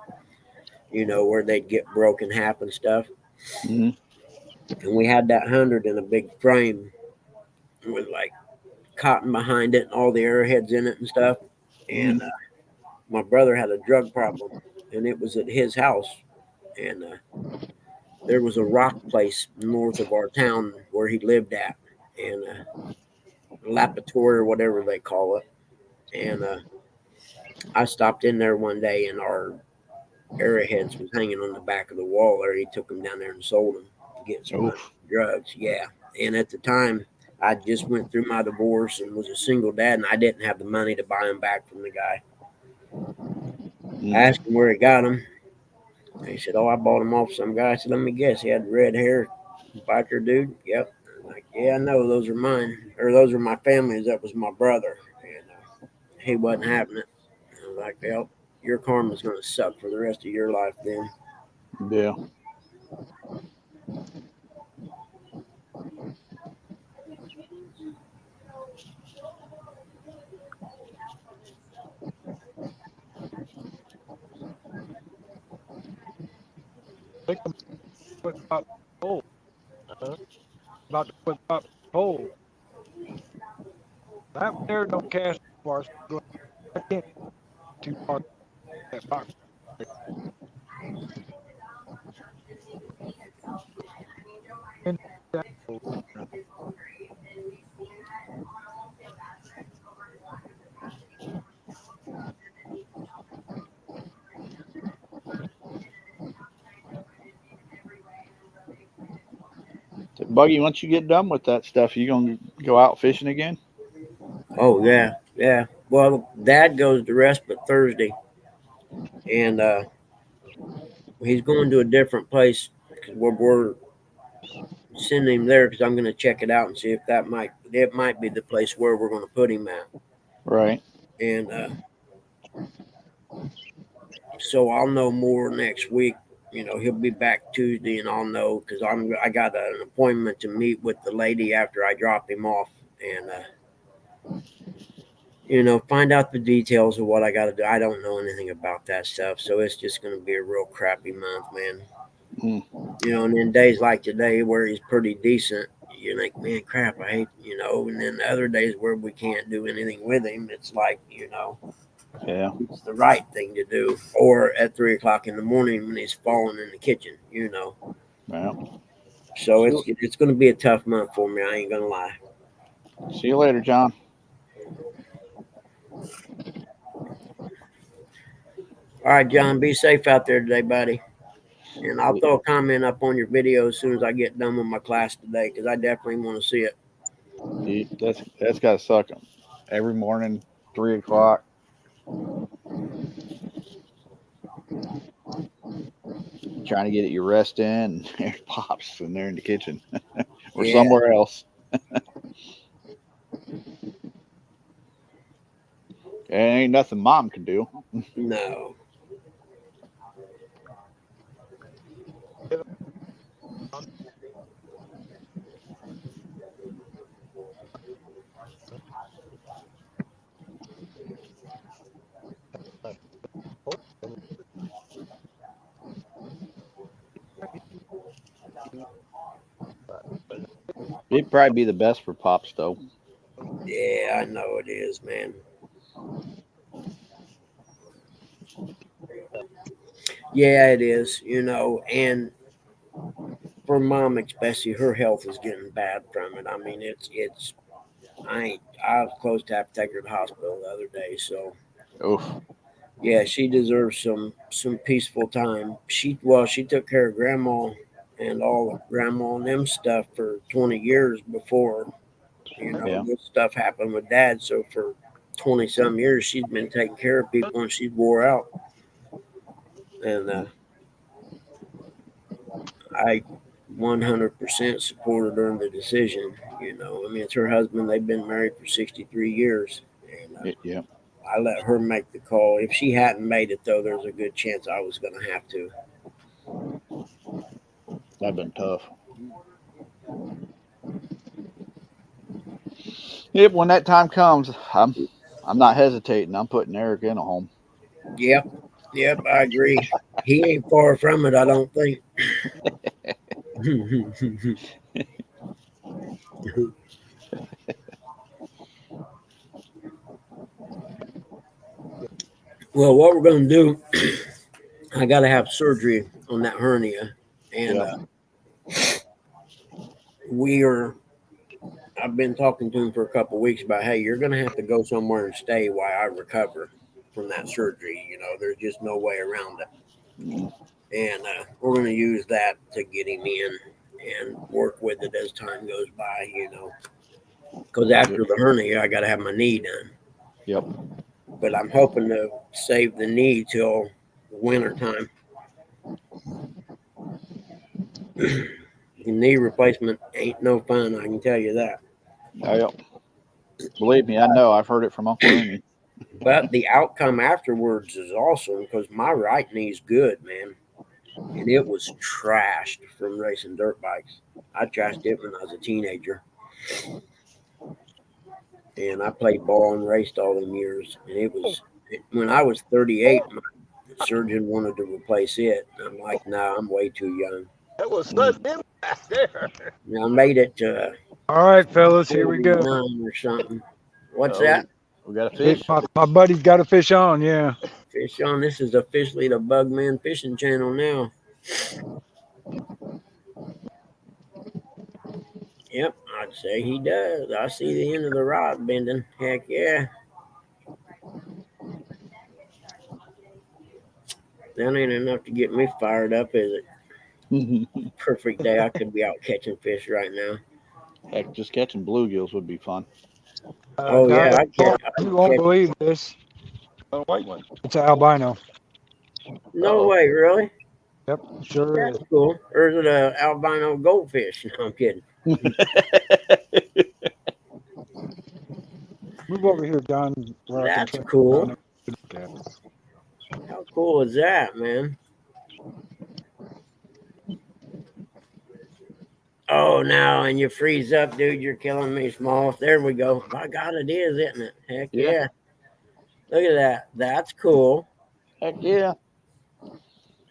you know, where they'd get broken half and stuff. Mm-hmm. And we had that 100 in a big frame with like cotton behind it and all the arrowheads in it and stuff. And my brother had a drug problem, and it was at his house. And there was a rock place north of our town where he lived at, and Lapatory or whatever they call it. And I stopped in there one day, and our arrowheads was hanging on the back of the wall there. He took them down there and sold them to get some money for drugs. Yeah. And at the time, I just went through my divorce and was a single dad, and I didn't have the money to buy them back from the guy. I asked him where he got them. He said, "Oh, I bought them off some guy." I said, "Let me guess. He had red hair, biker dude." Yep. I'm like, yeah, I know. Those are mine, or those are my family's. That was my brother, and he wasn't having it. I was like, "Well, your karma's going to suck for the rest of your life then." Yeah. Think about pole. About to put up pole. That there don't cast far. I can't too far that box. And that pole. Buggy, once you get done with that stuff, you gonna go out fishing again? Oh yeah, yeah. Well, Dad goes to respite Thursday, and he's going to a different place. We're sending him there because I'm going to check it out and see if it might be the place where we're going to put him at. Right. And so I'll know more next week. You know, he'll be back Tuesday, and I'll know because I got an appointment to meet with the lady after I drop him off, and you know, find out the details of what I got to do. I don't know anything about that stuff, so it's just going to be a real crappy month, man. You know, and then days like today where he's pretty decent, you think, man, crap, I hate, you know. And then the other days where we can't do anything with him, it's like, you know, Yeah. it's the right thing to do. Or at 3:00 in the morning when he's falling in the kitchen, you know. Yeah. So it's going to be a tough month for me. I ain't going to lie. See you later, John. All right, John, be safe out there today, buddy. And I'll throw a comment up on your video as soon as I get done with my class today because I definitely want to see it. That's gotta suck. Every morning, 3:00. Trying to get your rest in, and there pops, and they're in the kitchen or somewhere else. It ain't nothing Mom can do. No. It'd probably be the best for Pops, though. Yeah, I know it is, man. Yeah, it is, you know, and for Mom especially, her health is getting bad from it. I mean, it's I was close to have to take her to the hospital the other day. So Oof. yeah, she deserves some peaceful time. She took care of grandma and all of grandma and them stuff for 20 years before Yeah. this stuff happened with dad. So for 20 some years she's been taking care of people and she's wore out. And I 100% supported her in the decision. I mean, it's her husband. They've been married for 63 years. And Yeah. I let her make the call. If she hadn't made it, though, there's a good chance I was going to have to. That'd been tough. Yep. When that time comes, I'm not hesitating. I'm putting Eric in a home. Yep, I agree. He ain't far from it, I don't think. Well, what we're going to do, I got to have surgery on that hernia. And I've been talking to him for a couple of weeks about, hey, you're going to have to go somewhere and stay while I recover from that surgery. There's just no way around it. And we're going to use that to get him in and work with it as time goes by, because after the hernia, I got to have my knee done. Yep. But I'm hoping to save the knee till winter time. Knee replacement ain't no fun, I can tell you that. Oh, yep. Believe me, I know. I've heard it from Uncle Ernie. But the outcome afterwards is awesome because my right knee's good, man. And it was trashed from racing dirt bikes. I trashed it when I was a teenager. And I played ball and raced all them years. And when I was 38, my surgeon wanted to replace it. I'm like, nah, I'm way too young. That was such impact there. I made it to All right, fellas, here we go. 49 or something. What's Oh, that? We got a fish. My buddy's got a fish on, yeah. Fish on. This is officially the Bugman Fishing Channel now. Yep, I'd say he does. I see the end of the rod bending. Heck yeah. That ain't enough to get me fired up, is it? Perfect day. I could be out catching fish right now. Heck, just catching bluegills would be fun. Oh, yeah. You won't believe this. A white one. It's an albino. No way, really? Yep, sure is. That's cool. Or is it an albino goldfish? No, I'm kidding. Move over here, Don. That's cool. How cool is that, man? Oh, now, and you freeze up, dude. You're killing me, Small. There we go. My God, it is, isn't it? Heck yeah. Look at that. That's cool. Heck yeah.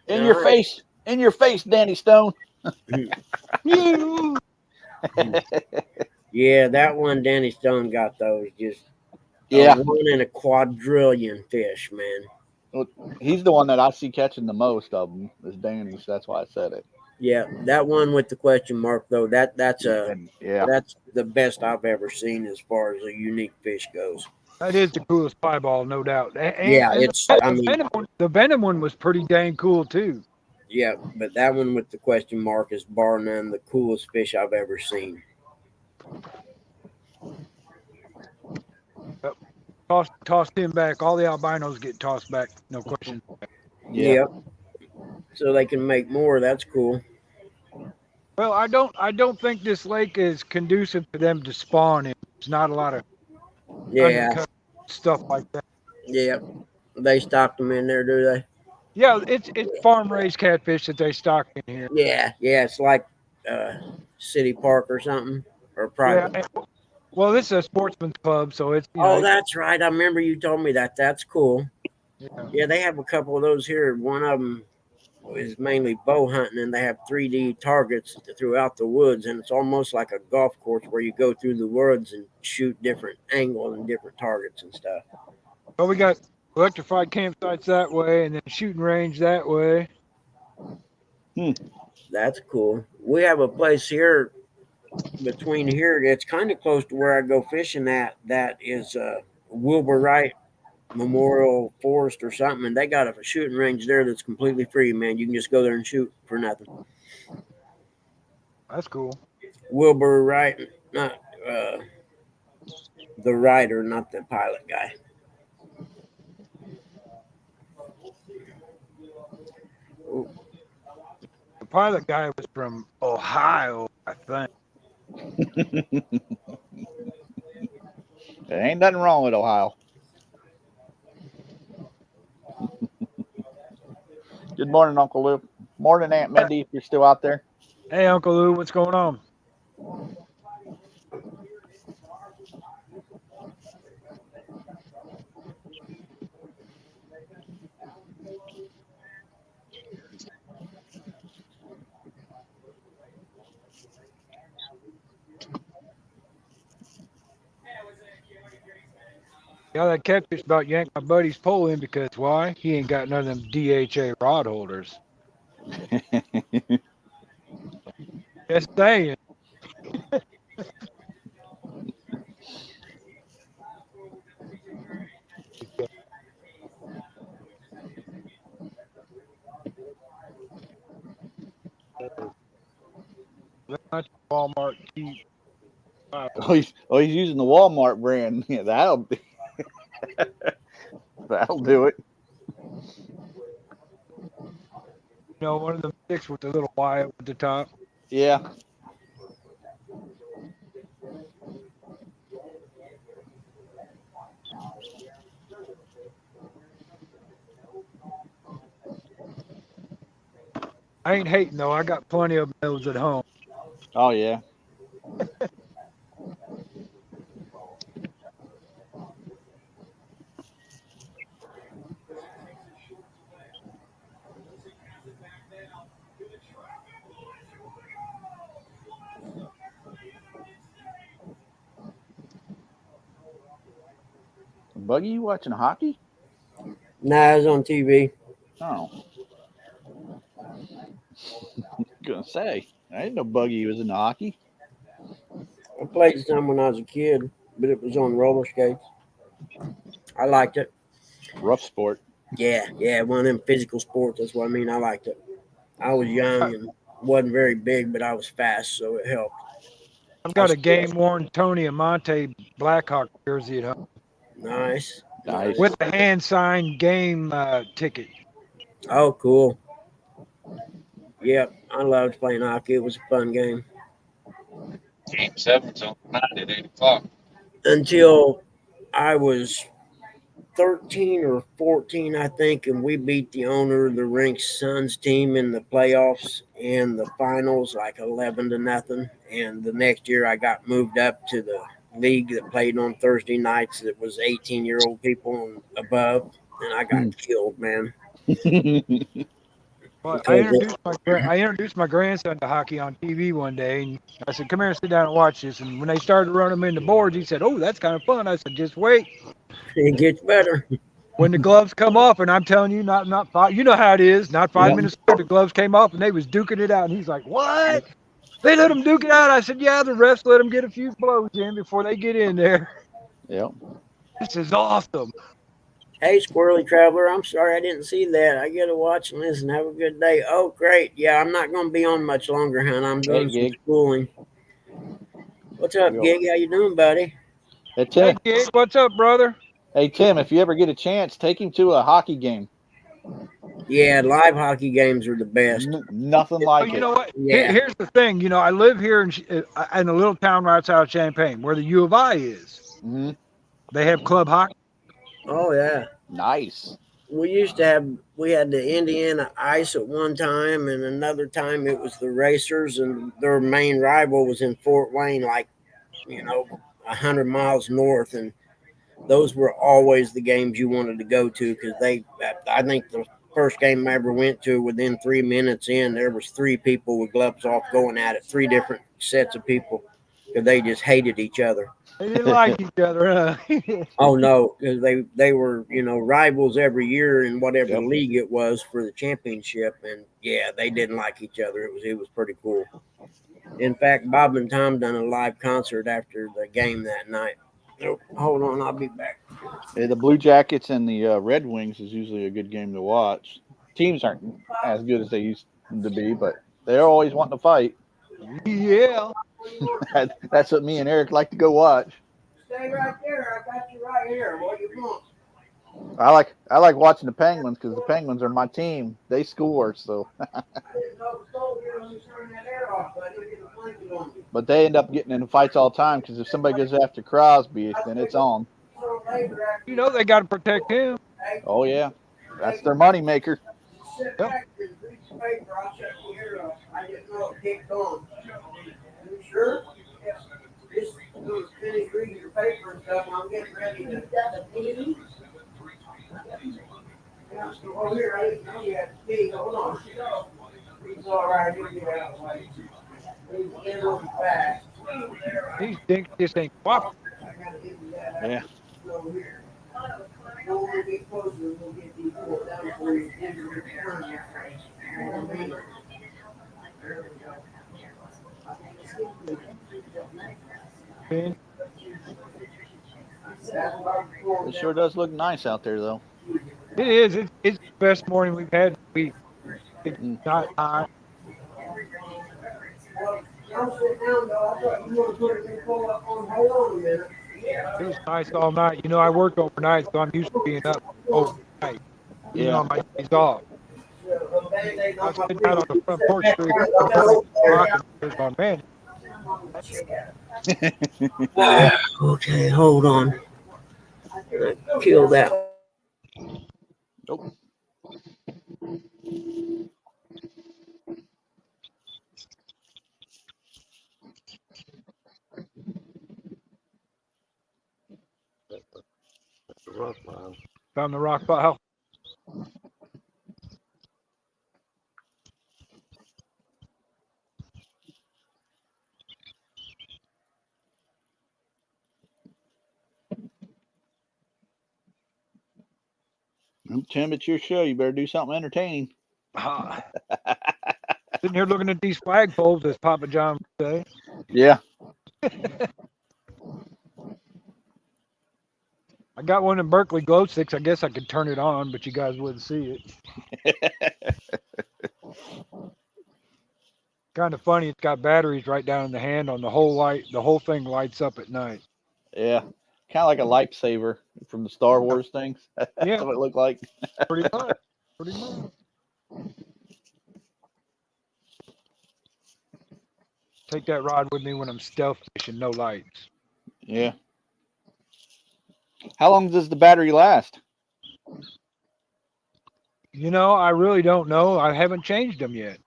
In your face. In your face, Danny Stone. Yeah, that one, Danny Stone got those. Just one in a quadrillion fish, man. He's the one that I see catching the most of them. Is Danny's. That's why I said it. Yeah, that one with the question mark though. That's that's the best I've ever seen as far as a unique fish goes. That is the coolest pieball, no doubt. The Venom one was pretty dang cool too. Yeah, but that one with the question mark is bar none the coolest fish I've ever seen. Toss him back. All the albinos get tossed back, no question. Yep. So they can make more. That's cool. Well, I don't think this lake is conducive to them to spawn in. There's not a lot of undercut stuff like that. Yeah. They stock them in there, do they? Yeah, it's farm raised catfish that they stock in here. Yeah, it's like City Park or something or private. Yeah, well, this is a sportsman's club, so it's. That's right. I remember you told me that. That's cool. Yeah, they have a couple of those here. One of them is mainly bow hunting, and they have 3D targets throughout the woods, and it's almost like a golf course where you go through the woods and shoot different angles and different targets and stuff. Well, we got electrified campsites that way, and then shooting range that way. That's cool. We have a place here between here, it's kind of close to where I go fishing at. That is Wilbur Wright Memorial Forest or something, and they got a shooting range there that's completely free, man. You can just go there and shoot for nothing. That's cool. Wilbur Wright, not the rider, not the pilot guy. Ooh. The pilot guy was from Ohio, I think. There ain't nothing wrong with Ohio. Good morning, Uncle Lou. Morning, Aunt Mindy, if you're still out there. Hey, Uncle Lou, what's going on? Yeah, that catfish about yanked my buddy's pole in because why? He ain't got none of them DHA rod holders. Just saying. Not Walmart cheap. Oh, he's using the Walmart brand. Yeah, that'll do it. You know, one of them sticks with the little Y at the top. Yeah. I ain't hating though. I got plenty of those at home. Oh yeah. Buggy, you watching hockey? Nah, it's on TV. Oh. Gonna say, I didn't know Buggy was into hockey. I played some when I was a kid, but it was on roller skates. I liked it. Rough sport. Yeah, one of them physical sports. That's what I mean. I liked it. I was young and wasn't very big, but I was fast, so it helped. I've got a game worn Tony Amonte Blackhawk jersey at home Nice. with a hand signed game ticket. Oh, cool. Yep, I loved playing hockey. It was a fun game. Game 7's on tonight at 8 o'clock. Until I was 13 or 14, I think, and we beat the owner of the rink's Suns team in the playoffs and the finals like 11-0. And the next year I got moved up to the league that played on Thursday nights that was 18-year-old people and above, and I got killed, man. Well, I introduced my grandson to hockey on TV one day, and I said, "Come here and sit down and watch this." And when they started running them into boards, he said, "Oh, that's kind of fun." I said, "Just wait. It gets better." When the gloves come off, and I'm telling you, not 5. You know how it is. Not 5 minutes later, the gloves came off, and they was duking it out. And he's like, "What? They let them duke it out?" I said, "Yeah, the refs let them get a few blows in before they get in there." Yep. This is awesome. Hey, Squirrely Traveler, I'm sorry I didn't see that. I get to watch and listen. Have a good day. Oh, great. Yeah, I'm not going to be on much longer, hon. I'm doing some schooling. What's up, Gig? How you doing, buddy? Hey, Tim. Hey, Gig, what's up, brother? Hey, Tim, if you ever get a chance, take him to a hockey game. Yeah, live hockey games are the best. Nothing like it. You know what? Yeah. Here's the thing. You know, I live here in a little town right outside of Champaign where the U of I is. Mm-hmm. They have club hockey. Oh, yeah. Nice. We had the Indiana Ice at one time, and another time it was the Racers, and their main rival was in Fort Wayne, like, 100 miles north. And those were always the games you wanted to go to because I think the first game I ever went to, within 3 minutes in, there was 3 people with gloves off going at it, 3 different sets of people because they just hated each other. They didn't like each other, huh? Oh, no, because they were, rivals every year in whatever league it was for the championship. And, yeah, they didn't like each other. It was pretty cool. In fact, Bob and Tom done a live concert after the game that night. Nope. Hold on, I'll be back. Yeah, the Blue Jackets and the Red Wings is usually a good game to watch. Teams aren't as good as they used to be, but they're always wanting to fight. Yeah. That's what me and Eric like to go watch. Stay right there. I got you right here. What do you want? I like watching the Penguins because the Penguins are my team. They score, so. But they end up getting in fights all the time because if somebody goes after Crosby, then it's on. You know they got to protect him. Oh yeah, that's their money maker. Yep. I didn't know it kicked on. You sure? Just finish reading your paper and stuff, and I'm getting ready to. Yeah, so over here, I didn't know you had to pee. Hold on. It's all right. You'll get out of the way. Get on fast. These dinks just ain't cooperating. I gotta give you that. Yeah. Over here. Don't want to get closer, we'll get these pulled down for you. Into your turn. You know what I mean? There we go. It sure does look nice out there, though. It is. It's the best morning we've had. It's not hot. Well, don't sit down, though. I thought you were going to pull up on. Hold on a minute. It was nice all night. You know, I work overnight, so I'm used to being up overnight. Even Yeah. on my days off. I was sitting out on the front porch street. There's my man. Okay, hold on. Kill that. Nope. Rock pile. Found the rock pile. Tim, it's your show. You better do something entertaining. Sitting here looking at these flagpoles, as Papa John would say. Yeah. I got one in Berkeley glow sticks. I guess I could turn it on, but you guys wouldn't see it. Kind of funny. It's got batteries right down in the hand on the whole light. The whole thing lights up at night. Yeah. Kind of like a lightsaber from the Star Wars things. That's Yeah. what it looked like. Pretty much. Pretty much. Take that rod with me when I'm stealth fishing, no lights. Yeah. How long does the battery last? You know, I really don't know. I haven't changed them yet.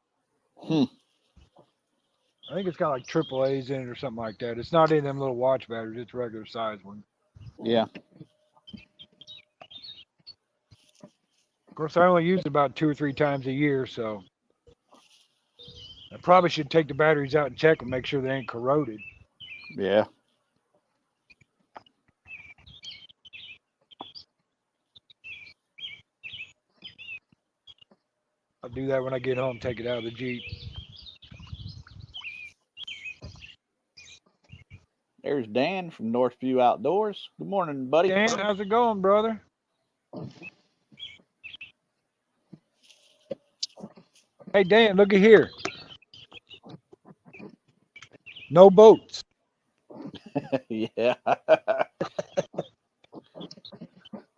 Hmm. I think it's got like AAA's in it or something like that. It's not in them little watch batteries. It's a regular size one. Yeah. Of course, I only use it about 2 or 3 times a year, so I probably should take the batteries out and check them, make sure they ain't corroded. Yeah. I'll do that when I get home, take it out of the Jeep. There's Dan from Northview Outdoors. Good morning, buddy. Dan, how's it going, brother? Hey, Dan, look at here. No boats. Yeah.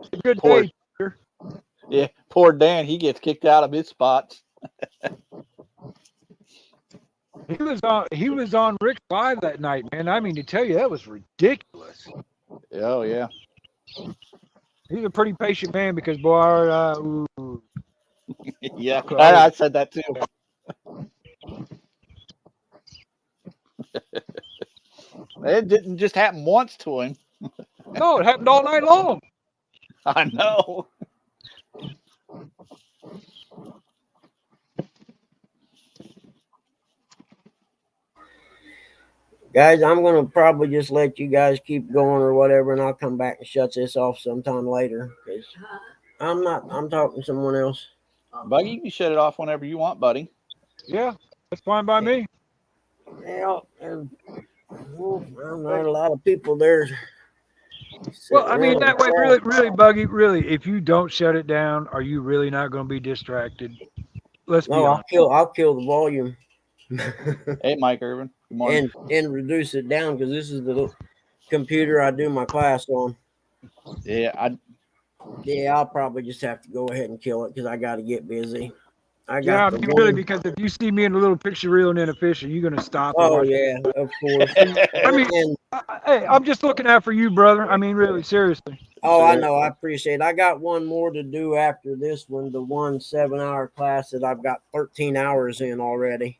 It's a good Poor- day. Peter. Yeah. Poor Dan. He gets kicked out of his spots. He was on Rick's Live that night, man. I mean, to tell you, that was ridiculous. Oh, yeah. He's a pretty patient man because, boy, ooh, Yeah. I said that too. It didn't just happen once to him. no, it happened all night long. I know. Guys, I'm gonna probably just let you guys keep going or whatever, and I'll come back and shut this off sometime later. Cause I'm talking to someone else. Buggy, you can shut it off whenever you want, buddy. Yeah, that's fine by me. Yeah, and not a lot of people there. Well, I mean, sitting that way, around. really, Buggy, really, if you don't shut it down, are you really not going to be distracted? Let's be No, honest. I'll kill the volume. Hey, Mike Irvin. Good morning. and reduce it down because this is the computer I do my class on. Yeah, Yeah, I'll probably just have to go ahead and kill it because I got to get busy. I got Yeah, I the mean, really, one. because if you see me in a little picture reel and in a fish, are you going to stop and Oh watch? yeah, of course. I mean, And hey, I'm just looking out for you, brother. I mean, really, seriously. oh, I know, I appreciate it. I got one more to do after this one, the 7-hour class that I've got 13 hours in already.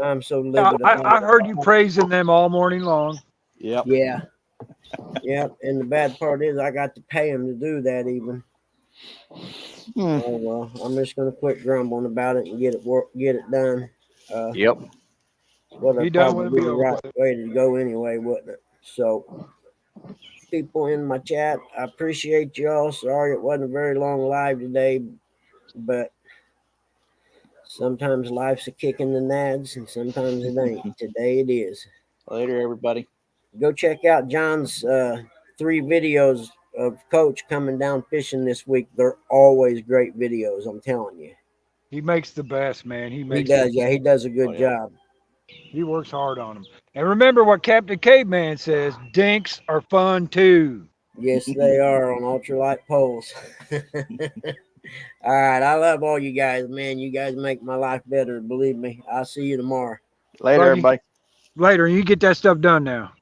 I'm so Yeah, livid about I heard you praising them all morning long. yep. it. Yeah, yeah. And the bad part is I got to pay them to do that even. Hmm. Oh well, I'm just gonna quit grumbling about it and get it done. Yep. What Be would done with probably it, be be the over right with. way to go anyway, wouldn't it? So, people in my chat, I appreciate y'all. Sorry it wasn't a very long live today, but sometimes life's a kick in the nads and sometimes it ain't. Today it is. Later, everybody. Go check out John's 3 videos of Coach coming down fishing this week. They're always great videos, I'm telling you. He makes the best, man. He He makes does, yeah, he does a good Oh, yeah. job. He works hard on them. And remember what Captain Caveman says: dinks are fun too. Yes, they are on ultralight poles. All right, I love all you guys, man. You guys make my life better. Believe me. I'll see you tomorrow. Later, Buggy. everybody. Later, you get that stuff done now.